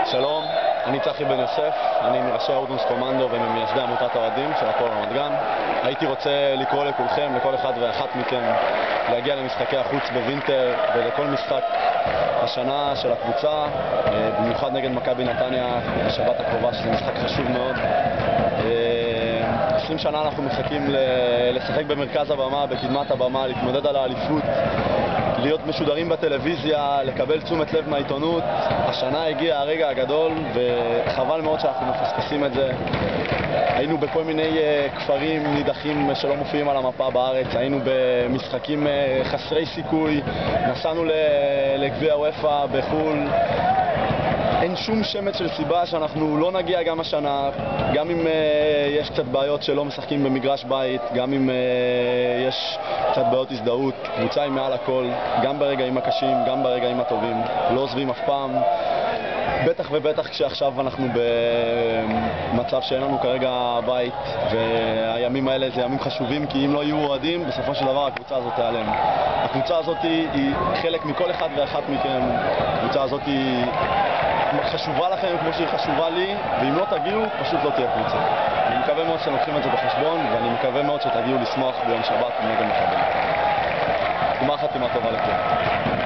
שלום, אני צחי בן יוסף, אני מראשי האורדונס קומנדו וממייסדי עמותת האוהדים של הפועל רמת גן. הייתי רוצה לקרוא לכולכם, לכל אחד ואחת מכם, להגיע למשחקי החוץ בווינטר ולכל משחק השנה של הקבוצה, במיוחד נגד מכבי נתניה בשבת הקרובה, שזה משחק חשוב מאוד. 20 שנה אנחנו מחכים לשחק במרכז הבמה, בקדמת הבמה, להתמודד על האליפות, להיות משודרים בטלוויזיה, לקבל תשומת לב מהעיתונות. השנה הגיע הרגע הגדול וחבל מאוד שאנחנו מפספסים את זה. היינו בכל מיני כפרים נידחים שלא מופיעים על המפה בארץ, היינו במשחקים חסרי סיכוי, נסענו לגביע וופא בחול. אין שום שמץ של סיבה שאנחנו לא נגיע גם השנה, גם אם יש קצת בעיות שלא משחקים במגרש בית, גם אם יש קצת בעיות הזדהות. קבוצה היא מעל הכל, גם ברגעים הקשים, גם ברגעים הטובים, לא עוזבים אף פעם. בטח ובטח כשעכשיו אנחנו במצב שאין לנו כרגע בית, והימים האלה זה ימים חשובים, כי אם לא יהיו אוהדים, בסופו של דבר הקבוצה הזאת תיעלם. הקבוצה הזאת היא חלק מכל אחד ואחת מכם. הקבוצה הזאת היא חשובה לכם כמו שהיא חשובה לי, ואם לא תגיעו, פשוט לא תהיה קבוצה. אני מקווה מאוד שאתם לוקחים את זה בחשבון, ואני מקווה מאוד שתגיעו לשמוח ביום שבת נגד מכבי. גמר חתימה טובה לכם.